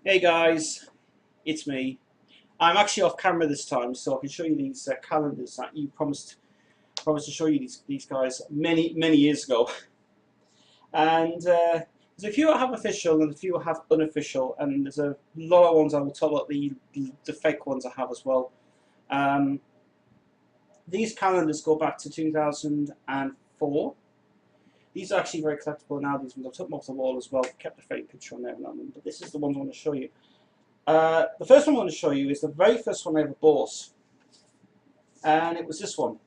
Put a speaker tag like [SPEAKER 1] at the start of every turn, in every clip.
[SPEAKER 1] Hey guys, it's me. I'm actually off camera this time, so I can show you these calendars that you promised to show you these guys many years ago. And there's a few I have official and a few I have unofficial, and there's a lot of ones I will talk about the fake ones I have as well. Um, these calendars go back to 2004. These are actually very collectible now. These ones I took them off the wall as well. Kept a fake picture on there and on them, but this is the ones I want to show you. The first one I want to show you is the very first one I ever bought, and it was this one.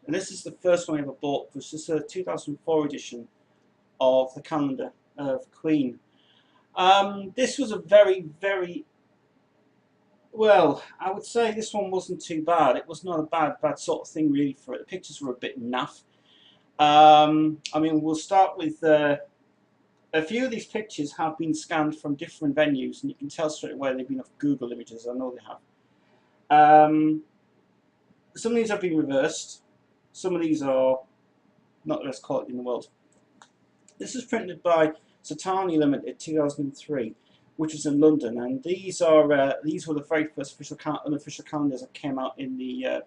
[SPEAKER 1] And this is the first one I ever bought. This is a 2004 edition of the calendar of Queen. This was a very well, I would say this one wasn't too bad. It was not a bad sort of thing really for it. The pictures were a bit naff. I mean, we'll start with a few of these pictures have been scanned from different venues, and you can tell straight away they've been off Google Images. I know they have. Some of these have been reversed. Some of these are not the best quality in the world. This is printed by Satani Limited, 2003, which was in London, and these were the very first unofficial calendars that came out in the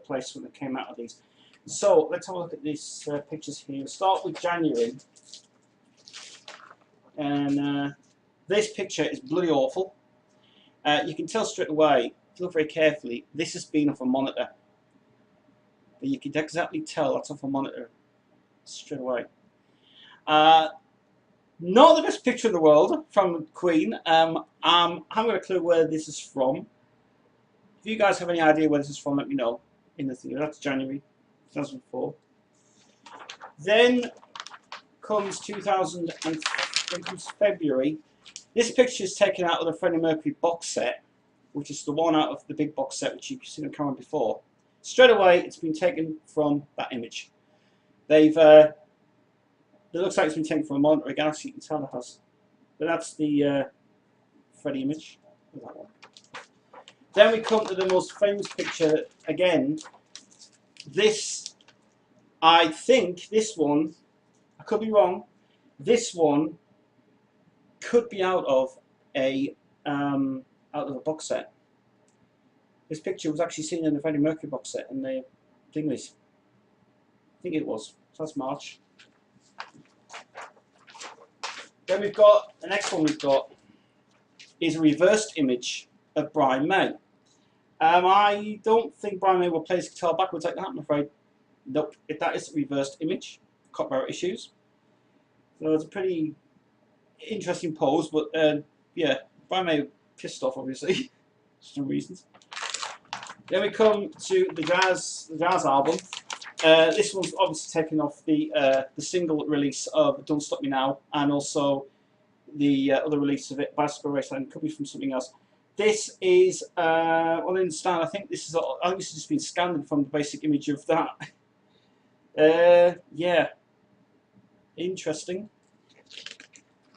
[SPEAKER 1] place when they came out of these. So let's have a look at these pictures here. We'll start with January. And this picture is bloody awful. You can tell straight away, if you look very carefully, this has been off a monitor. But you can exactly tell that's off a monitor straight away. Not the best picture in the world from Queen. I haven't got a clue where this is from. If you guys have any idea where this is from, let me know in the thing. That's January 2004. Then comes 2000 and then comes February. This picture is taken out of the Freddie Mercury box set, which is the one out of the big box set which you've seen on camera before. Straight away, it's been taken from that image. It looks like it's been taken from a monitor again. Actually, you can tell it has. But that's the Freddie image. That one. Then we come to the most famous picture again. I think this one, I could be wrong. This one could be out of a box set. This picture was actually seen in the Freddie Mercury box set, and the thing is, I think it was. So that's March. Then we've got the next one. We've got is a reversed image of Brian May. I don't think Brian May will play his guitar backwards like that, I'm afraid. Nope, that is a reversed image. Copyright issues. So it's a pretty interesting pose, but yeah, Brian May pissed off obviously for some reasons. Then we come to the jazz album. This one's obviously taken off the single release of "Don't Stop Me Now" and also the other release of it, "Bicycle Raceland." Could be from something else. This is well, I understand. I think this has just been scanned from the basic image of that. Yeah, interesting.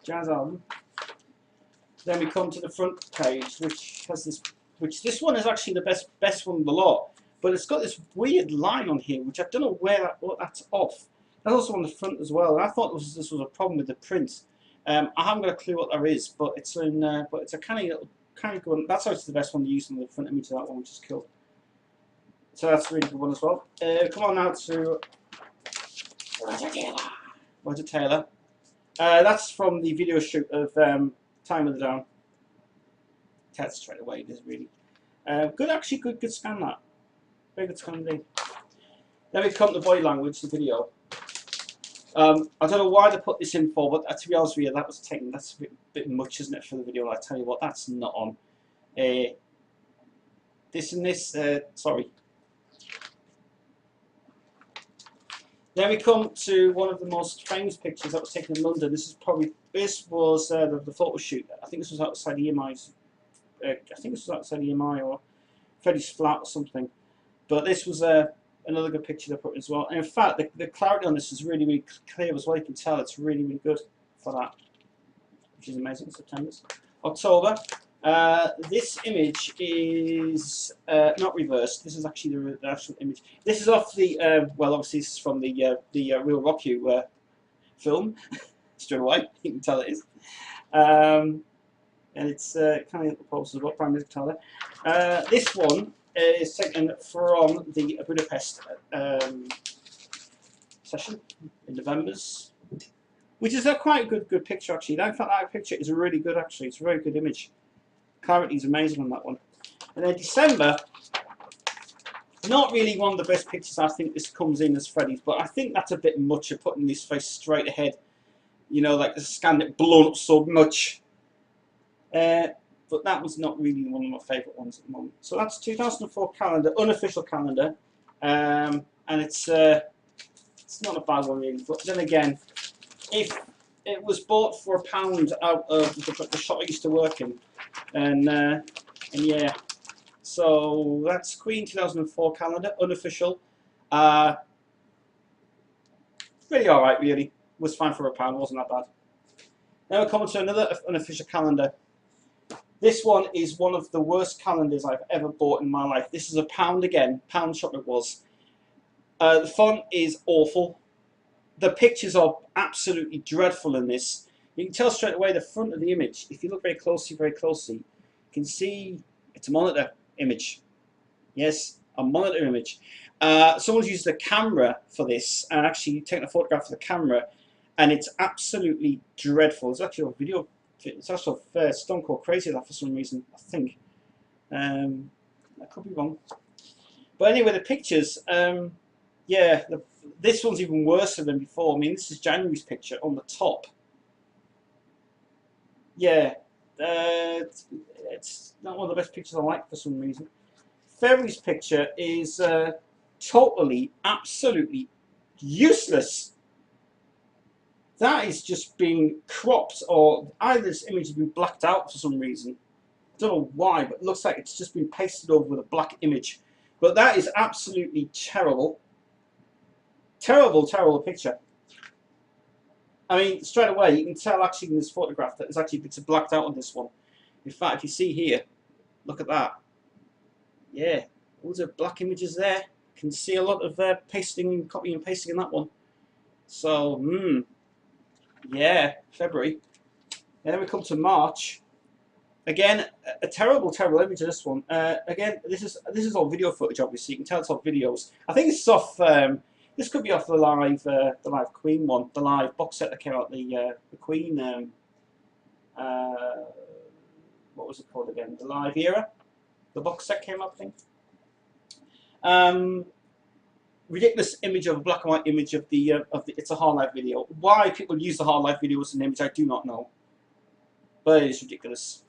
[SPEAKER 1] Jazz album. Then we come to the front page, which has this one is actually the best one of the lot, but it's got this weird line on here, which I don't know what that's off. That's also on the front as well. And I thought this was a problem with the print. I haven't got a clue what there is, but it's a kind of good one. That's actually the best one to use on the front image of that one, which is cool. So that's a really good one as well. Come on now to Roger Taylor. That's from the video shoot of Time of the Down. That's straight away. It is really good. Actually, good scan that. Very good scan indeed. Then we come to body language, the video. I don't know why they put this in for, but to be honest with you, that's a bit much, isn't it, for the video? I tell you what, that's not on. This and this. Sorry. Then we come to one of the most famous pictures that was taken in London. This was the photo shoot. I think this was outside EMI's. I think this was outside EMI or Freddie's flat or something. But this was another good picture they put as well. And in fact, the clarity on this is really clear as well. You can tell it's really good for that, which is amazing. September, October. This image is not reversed. This is actually the actual image. This is off the well, obviously this is from the Real Rock You film. Straight away, you can tell it is. and it's kind of posters about Prime Minister Tyler. This one is taken from the Budapest session in November's, which is a quite good picture actually. In fact, that picture is really good actually. It's a very good image. Clarity is amazing on that one. And then December, not really one of the best pictures. I think this comes in as Freddy's, but I think that's a bit much of putting his face straight ahead. You know, like the scan it blown up so much. But that was not really one of my favourite ones at the moment. So that's 2004 calendar, unofficial calendar, and it's not a bad one really. But then again, if it was bought for £1 out of the shop I used to work in, and yeah, so that's Queen 2004 calendar, unofficial. Really all right, really. Was fine for £1, wasn't that bad. Now we're coming to another unofficial calendar. This one is one of the worst calendars I've ever bought in my life. This is £1 again, pound shop it was. The font is awful. The pictures are absolutely dreadful in this. You can tell straight away the front of the image. If you look very closely, you can see it's a monitor image. Yes, a monitor image. Someone's used a camera for this and actually taken a photograph of the camera, and it's absolutely dreadful. It's actually a video. It's also stone cold crazy that for some reason, I think. I could be wrong. But anyway, the pictures, yeah, this one's even worse than before. I mean, this is January's picture on the top. Yeah, it's not one of the best pictures I like for some reason. February's picture is totally, absolutely useless. That is just being cropped, or either this image has been blacked out for some reason. I don't know why, but it looks like it's just been pasted over with a black image. But that is absolutely terrible. Terrible, terrible picture. I mean, straight away, you can tell actually in this photograph that there's actually bits of blacked out on this one. In fact, if you see here, look at that. Yeah, all the black images there. You can see a lot of pasting, copying and pasting in that one. So, yeah, February. And then we come to March. Again, a terrible, terrible image of this one. Again, this is all video footage, obviously. You can tell it's all videos. I think it's off. This could be off the live Queen one, the live box set that came out. The Queen. What was it called again? The live era. The box set came out, I think. Ridiculous image of a black and white image of the it's a hard live video. Why people use the hard live video as an image, I do not know, but it is ridiculous.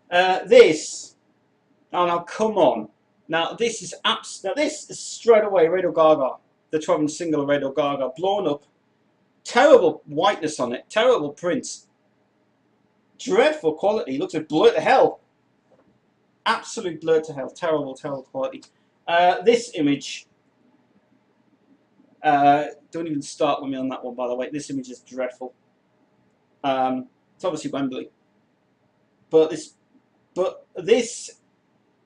[SPEAKER 1] This, oh now come on, now this is straight away Radio Gaga, the 12-inch single of Radio Gaga, blown up, terrible whiteness on it, terrible print, dreadful quality, looks like blurred to hell, absolute blurred to hell, terrible, terrible quality. This image. Don't even start with me on that one, by the way. This image is dreadful. It's obviously Wembley, but this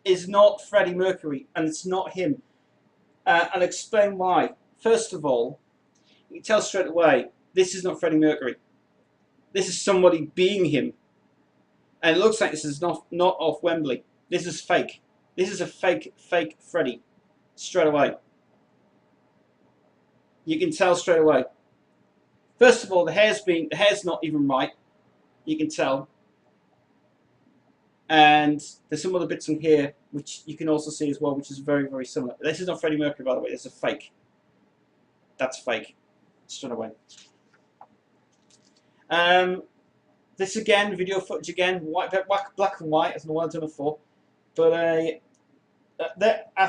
[SPEAKER 1] is not Freddie Mercury, and it's not him. I'll explain why. First of all, you can tell straight away this is not Freddie Mercury. This is somebody being him, and it looks like this is not off Wembley. This is fake. This is a fake Freddie, straight away. You can tell straight away. First of all, the hair's not even right. You can tell. And there's some other bits in here which you can also see as well, which is very, very similar. This is not Freddie Mercury, by the way. This is a fake. That's fake. Straight away. This again, video footage again, black and white, as no one's done before. But I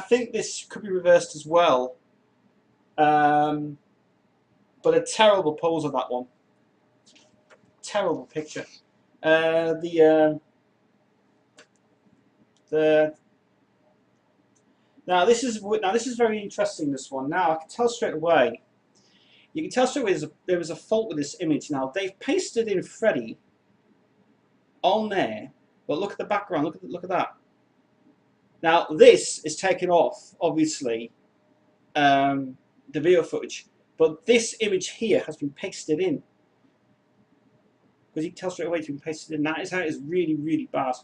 [SPEAKER 1] think this could be reversed as well. But a terrible pose of that one. Terrible picture. Now this is very interesting. This one. Now I can tell straight away. You can tell straight away there was a fault with this image. Now they've pasted in Freddie on there, but look at the background. Look at that. Now this is taken off, obviously, the video footage, but this image here has been pasted in, because he tells straight away to be pasted in. That is how it is really, really bad.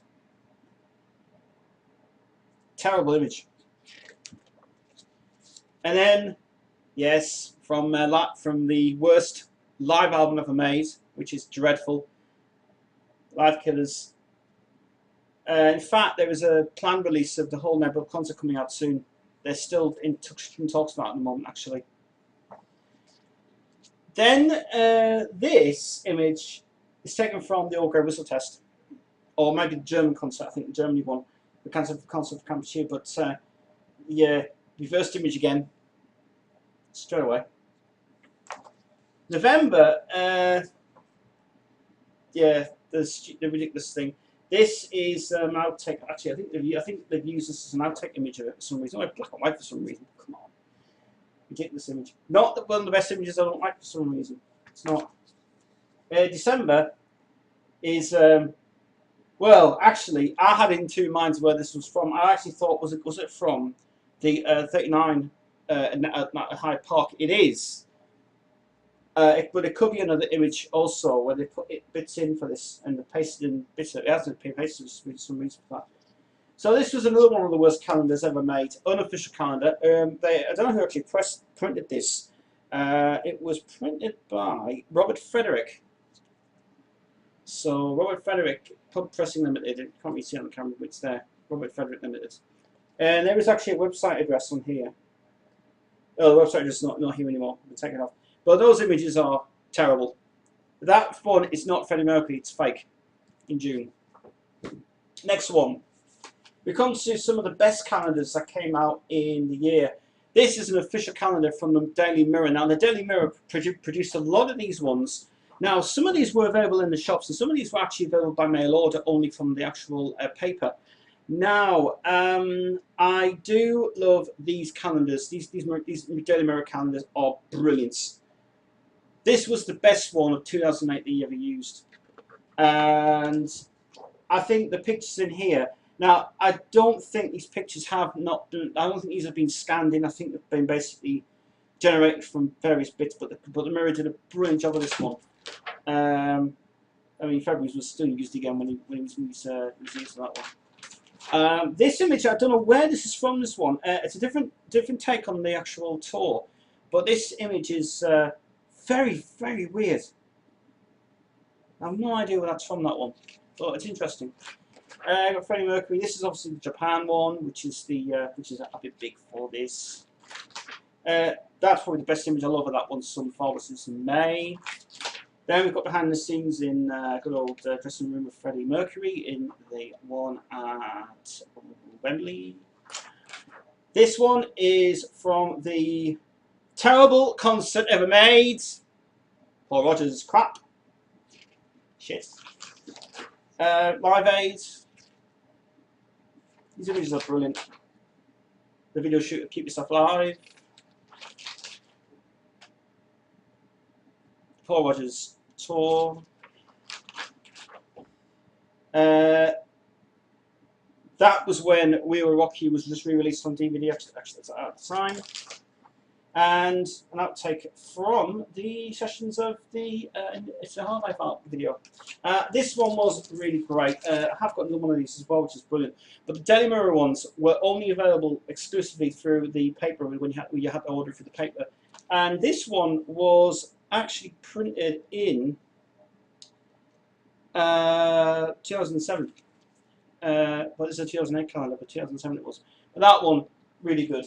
[SPEAKER 1] Terrible image. And then, yes, from the worst live album ever made, which is dreadful, Live Killers. In fact, there is a planned release of the whole Nebula concert coming out soon. They're still in talks about it at the moment, actually. Then this image is taken from the Orgo Whistle Test, or maybe the German concert. I think Germany won the concert for Kampuchea, but yeah, reversed image again, straight away. November, yeah, the ridiculous thing. This is an outtake. Actually, I think they've used this as an outtake image of it for some reason. Oh, black and white for some reason. Come on, ridiculous image. Not one of the best images I don't like for some reason. It's not. December is well, actually, I had in two minds where this was from. I actually thought was it from the 39 at Hyde Park? It is. But it could be another image also where they put bits in for this and they pasted in bits. It hasn't been pasted for some reason for that. So this was another one of the worst calendars ever made. Unofficial calendar. I don't know who actually printed this. It was printed by Robert Frederick. So Robert Frederick, Pub Pressing Limited. You can't really see on the camera, but it's there. Robert Frederick Limited. And there is actually a website address on here. Oh, the website address is not here anymore. We'll take it off. But those images are terrible. That one is not Freddie Mercury, it's fake in June. Next one. We come to some of the best calendars that came out in the year. This is an official calendar from the Daily Mirror. Now, the Daily Mirror produced a lot of these ones. Now, some of these were available in the shops, and some of these were actually available by mail order only from the actual paper. Now, I do love these calendars. These Daily Mirror calendars are brilliant. This was the best one of 2008 that he ever used. And I think the pictures in here, now I don't think these pictures have not been, I don't think these have been scanned in. I think they've been basically generated from various bits, but the Mirror did a brilliant job of this one. I mean, February's was still used again when he was used for that one. This image, I don't know where this is from, this one. It's a different take on the actual tour. But this image is very, very weird. I have no idea where that's from, that one, but it's interesting. I got Freddie Mercury. This is obviously the Japan one, which is a bit big for this. That's probably the best image I love of that one so far. This is in May. Then we've got behind the scenes in good old dressing room of Freddie Mercury in the one at Wembley. This one is from the terrible concert ever made. Paul Rogers crap. Shit. Live Aid. These images are brilliant. The video shoot of Keep Yourself Alive. Paul Rogers tour. That was when We Were Rocky was just re-released on DVD actually at the time. And an outtake from the sessions of the It's a Hard Life art video. This one was really great. I have got another one of these as well, which is brilliant. But the Daily Mirror ones were only available exclusively through the paper when you had to order through the paper. And this one was actually printed in 2007. Well, it's a 2008 calendar, but 2007 it was. But that one, really good.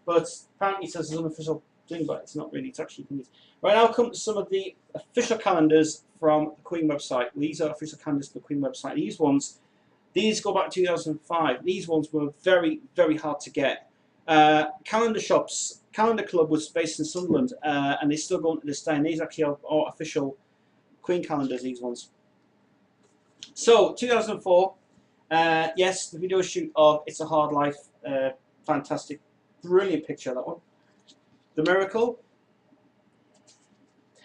[SPEAKER 1] But apparently it says it's an unofficial thing, but it's not really. It's actually things. Right now, come to some of the official calendars from the Queen website. These are official calendars from the Queen website. These go back to 2005. These ones were very, very hard to get. Calendar shops, Calendar Club was based in Sunderland, and they still go on to this day. And these actually are official Queen calendars. These ones. So 2004. Yes, the video shoot of It's a Hard Life. Fantastic. Brilliant picture, that one. The Miracle.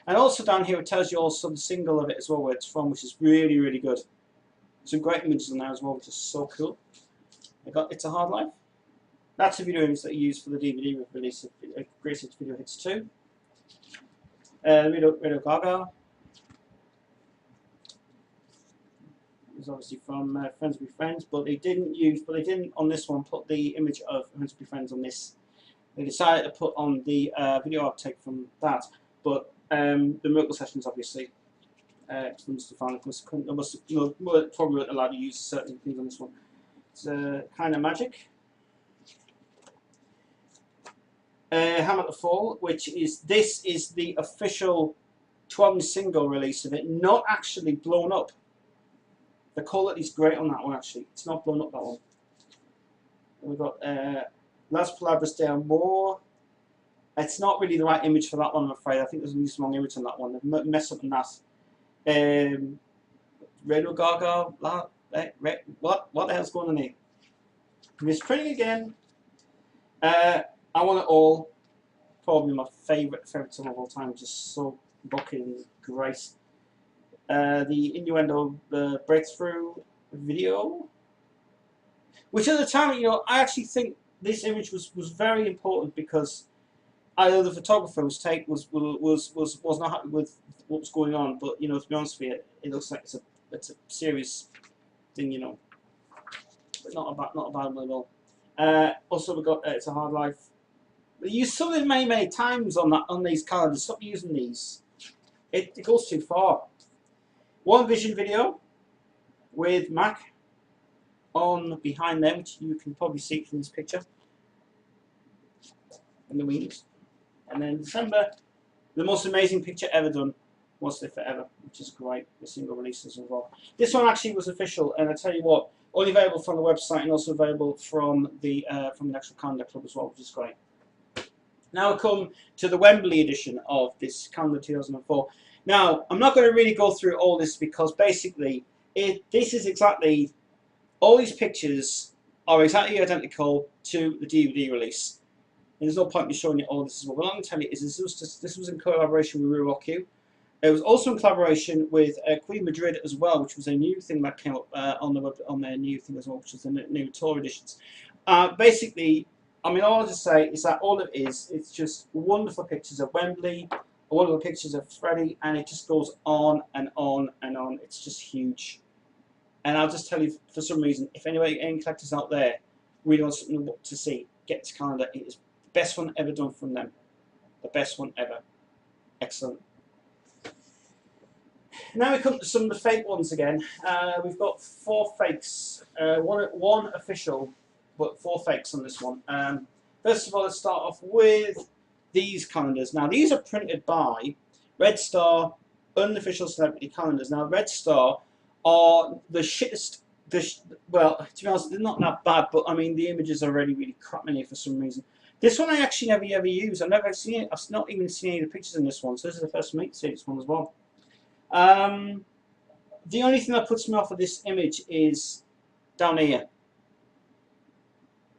[SPEAKER 1] And also down here it tells you also the single of it as well, where it's from, which is really, really good. Some great images on there as well, which is so cool. I got It's a Hard Life. That's the video image that you use for the DVD release of Greatest Hits Video Hits 2. Radio Gaga. is obviously from Friends Will Be Friends, but they didn't on this one put the image of Friends Will Be Friends on this. They decided to put on the video outtake from that, but the Miracle Sessions obviously. Probably weren't allowed to use certain things on this one. It's kind of magic. Hammer the Fall, this is the official 12-inch single release of it, not actually blown up. The quality's great on that one actually. It's not blown up, that one. And we've got Las Palabras de Amor. It's not really the right image for that one, I'm afraid. I think there's a the wrong image on that one. They've messed up on that. Radio Gaga. What the hell's going on here? Misprinting again. I Want It All. Probably my favourite song of all time. Just so fucking great. The Innuendo, the Breakthrough video, which at the time, you know, I actually think this image was very important because either the photographer was not happy with what was going on, but you know, to be honest with you, it looks like it's a serious thing, you know, but not a bad one at all. Also, we got It's a Hard Life. We used something many times on these calendars. Stop using these. It goes too far. One Vision video with Mac on behind them, which you can probably see from this picture. And the wings. And then December, the most amazing picture ever done, Once Live Forever, which is great. The single releases as well. This one actually was official, and I tell you what, only available from the website and also available from the actual calendar club as well, which is great. Now we come to the Wembley edition of this calendar 2004. Now, I'm not going to really go through all this because basically, this is exactly, all these pictures are exactly identical to the DVD release. And there's no point in me showing you all this as well. What I'm going to tell you is this was in collaboration with Rock You. It was also in collaboration with Queen Madrid as well, which was a new thing that came up on their new thing as well, which was the new tour editions. Basically, I mean, all I'll just say is that all it is, it's just wonderful pictures of Wembley, wonderful pictures of Freddie, and it just goes on and on and on. It's just huge. And I'll just tell you, for some reason, if any collectors out there really want something to see, get this calendar. It is the best one ever done from them. The best one ever. Excellent. Now we come to some of the fake ones again. We've got 4 fakes. One official, but 4 fakes on this one. First of all, let's start off with these calendars. Now, these are printed by Red Star Unofficial Celebrity Calendars. Now, Red Star are the shittest. Well, to be honest, they're not that bad, but I mean, the images are really crap in here for some reason. This one I actually never ever used. I've never seen it. I've not even seen any of the pictures in this one, so this is the first for me to see this one as well. The only thing that puts me off of this image is down here.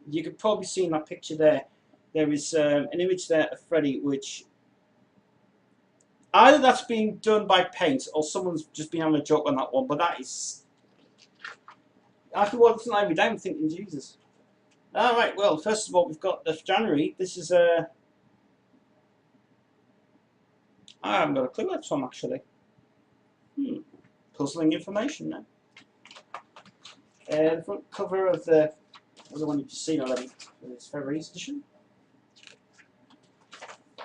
[SPEAKER 1] You could probably see in that picture there. There is an image there of Freddie, which either that's being done by paint or someone's just been having a joke on that one. But that is, after watching every day, I'm thinking, Jesus. All right. Well, first of all, we've got the January. This is I haven't got a clue what's from actually. Puzzling information now. The front cover of the one you've seen already. It's February's edition.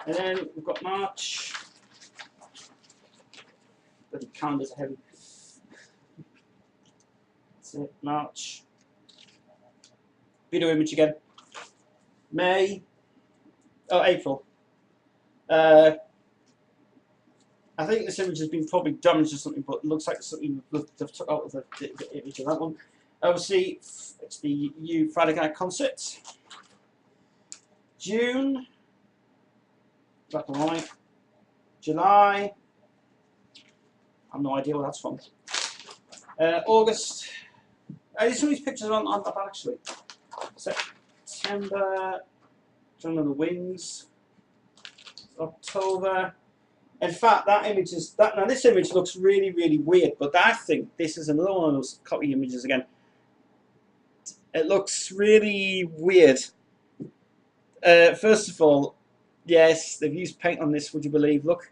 [SPEAKER 1] And then we've got March. But the calendars are heavy. That's it, March. Video image again. May. Oh, April. I think this image has been probably damaged or something, but it looks like something they've took out of the image of that one. Obviously, it's the Friday Night Concert. June. Black and white. July. I have no idea what that's from. August. There's some of these pictures on that actually. September. John on the Wings. October. In fact, that image is now. This image looks really weird, but I think this is another one of those copy images again. It looks really weird. First of all, yes, they've used paint on this. Would you believe? Look,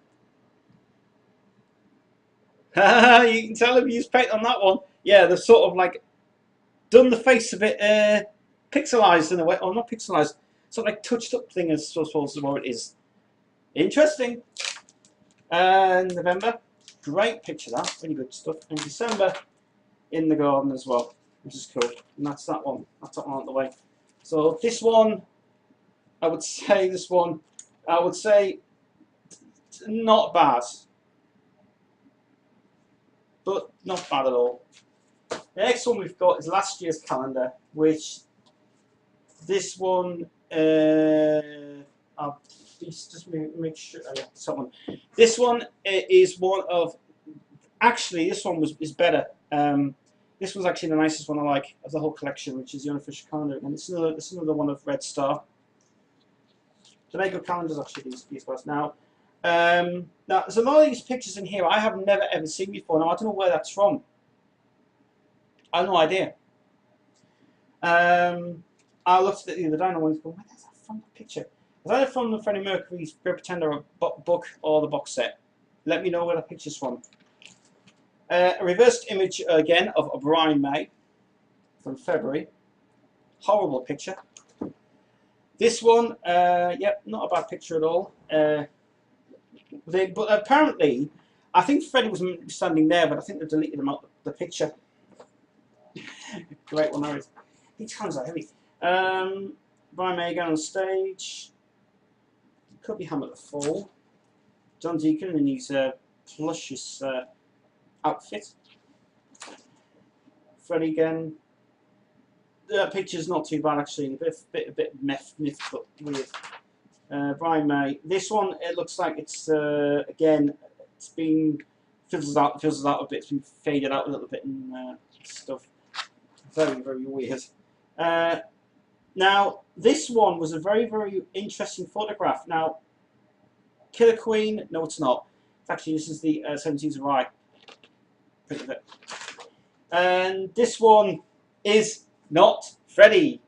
[SPEAKER 1] you can tell they've used paint on that one. Yeah, they've sort of like done the face a bit pixelized in a way, or not pixelized, sort of like touched up thing as suppose what it is. Interesting. November, great picture that, really good stuff. And December, in the garden as well, which is cool. And that's that one. That's that one out of the way. So this one, I would say not bad, but not bad at all. The next one we've got is last year's calendar, which this one, I'll just make sure. Someone. This one is one of. Actually, this one is better. This was actually the nicest one I like of the whole collection, which is the unofficial calendar, and it's another one of Red Star. The Lego calendars actually these guys now. Now there's a lot of these pictures in here I have never ever seen before. Now I don't know where that's from. I have no idea. I looked at it the other day and I was going, where is that from? The picture? Is that from the Freddie Mercury's Great Pretender book or the box set? Let me know where the picture's from. A reversed image again of Brian May from February. Horrible picture. This one, yep, not a bad picture at all. But apparently, I think Freddie was standing there, but I think they deleted him out the picture. Great one, there is. These hands are heavy. Brian May again on stage. Could be Ham at the Fall. John Deacon in his plushiest outfit. Freddie again. The picture's not too bad actually. A bit myth, but weird. Brian May. This one, it looks like it's again, it's been fizzled out a bit. It's been faded out a little bit and stuff. Very, very weird. Now, this one was a very, very interesting photograph. Now, Killer Queen, no, it's not. Actually, this is the 17th of Rye print of it. And this one is not Freddie.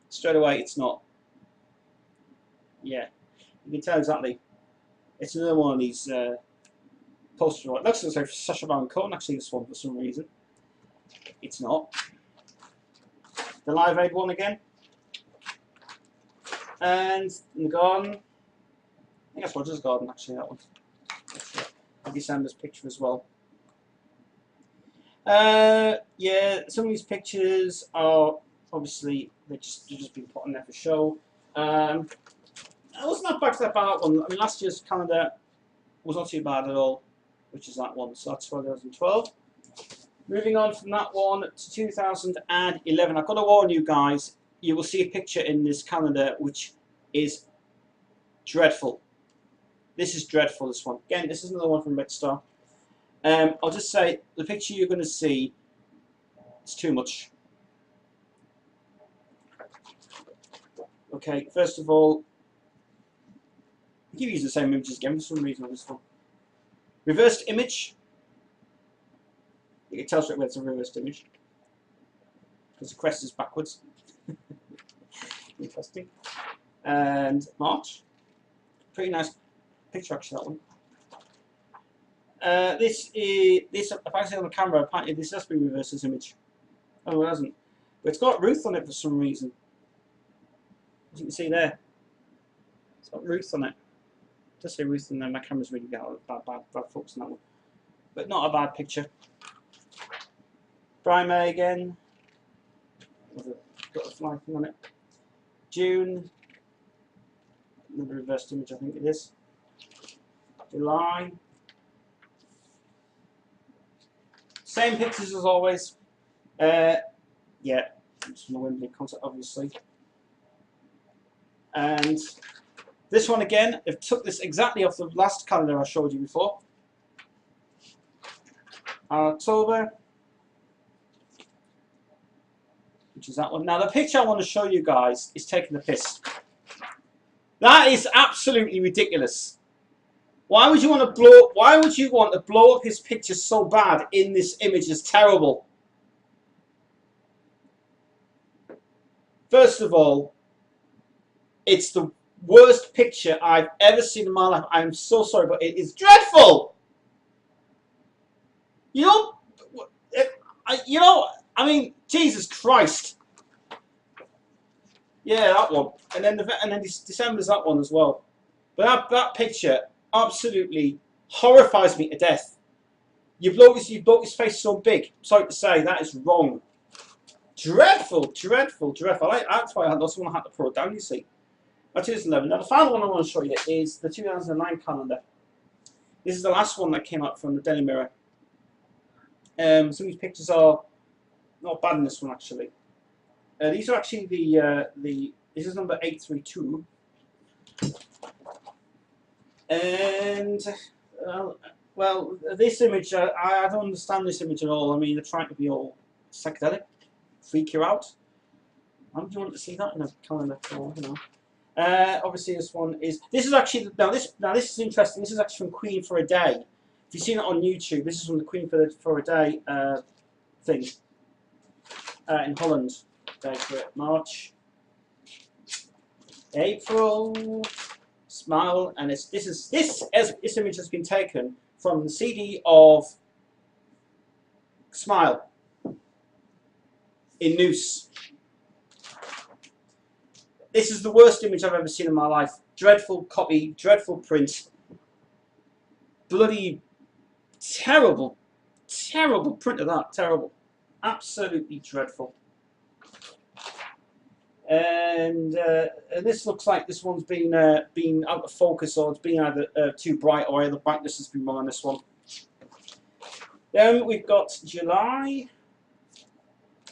[SPEAKER 1] Straight away, it's not. Yeah, you can tell exactly. It's another one of these posters. It looks like Sacha Baron Cohen, actually, this one for some reason. It's not. The Live Aid one again. And in the garden. I think that's Roger's garden, actually, that one. And December's picture as well. Yeah, some of these pictures are obviously they've just been put on there for show. I wasn't that bad for that one. I mean, last year's calendar was not too bad at all, which is that one. So that's 2012. Moving on from that one to 2011. I've got to warn you guys, you will see a picture in this calendar which is dreadful. This is dreadful, this one. Again, this is another one from Red Star. I'll just say, the picture you're going to see is too much. Okay, first of all, I'll give you the same images again for some reason on this one. Reversed image. You can tell straight away it's a reversed image because the crest is backwards. Interesting. And March. Pretty nice picture actually, that one. This if I see on the camera, apparently this has been reversed this image. Oh, it hasn't. But it's got Ruth on it for some reason. As you can see there. It's got Ruth on it. It does say Ruth in there. My camera's really got bad focus on that one. But not a bad picture. Brian May again. Got a fly thing on it. June. Another reversed image, I think it is. July. Same pictures as always. Yeah, it's from the Wembley concert, obviously. And this one again, I've took this exactly off the last calendar I showed you before. October, which is that one. Now the picture I want to show you guys is taking the piss. That is absolutely ridiculous. Why would you want to blow up his picture so bad in this image? It's terrible. First of all, it's the worst picture I've ever seen in my life. I'm so sorry, but it is dreadful. You know, I mean, Jesus Christ. Yeah, that one. And then December's that one as well. But that picture absolutely horrifies me to death. You bloke his face so big. Sorry to say, that is wrong. Dreadful, dreadful, dreadful. That's why that's one I had to put it down, you see. That's 2011. Now, the final one I want to show you is the 2009 calendar. This is the last one that came out from the Daily Mirror. Some of these pictures are not bad in this one, actually. These are actually this is number 832. And, well, this image, I don't understand this image at all. I mean, they're trying to be all psychedelic, freak you out. How do you want to see that in a calendar? Or, you know. Obviously, this is actually, now this is interesting. This is actually from Queen for a Day. If you've seen it on YouTube, this is from the Queen for a Day thing in Holland. Day for it. March, April, smile, and this image has been taken from the CD of Smile in Noose. This is the worst image I've ever seen in my life. Dreadful copy, dreadful print. Bloody terrible, terrible print of that. Terrible. Absolutely dreadful. And this looks like this one's been out of focus, or it's been either too bright, or either the brightness has been wrong on this one. Then we've got July.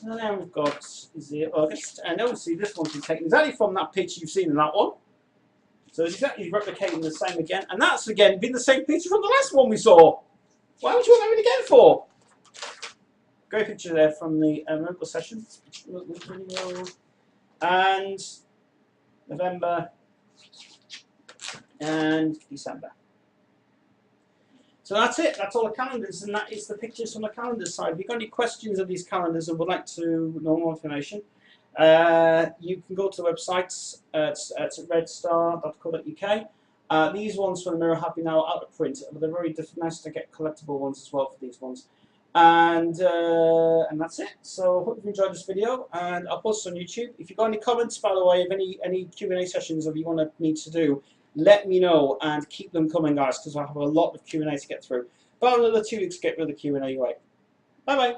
[SPEAKER 1] And then we've got August, and obviously this one's been taken exactly from that picture you've seen in that one. So it's exactly replicating the same again, and that's again been the same picture from the last one we saw. Why would you want that again for? Great picture there from the miracle session, and November and December. So that's it. That's all the calendars, and that is the pictures from the calendar side. If you've got any questions of these calendars and would like to know more information, you can go to the websites at redstar.co.uk. These ones from the Mirror have been now out of print, but they're very nice to get collectible ones as well for these ones. And that's it. So I hope you've enjoyed this video, and I'll post it on YouTube. If you've got any comments, by the way, of any Q&A sessions that you want me to do, let me know, and keep them coming, guys, because I have a lot of Q&A to get through. About another 2 weeks to get rid of the Q&A anyway. Bye-bye.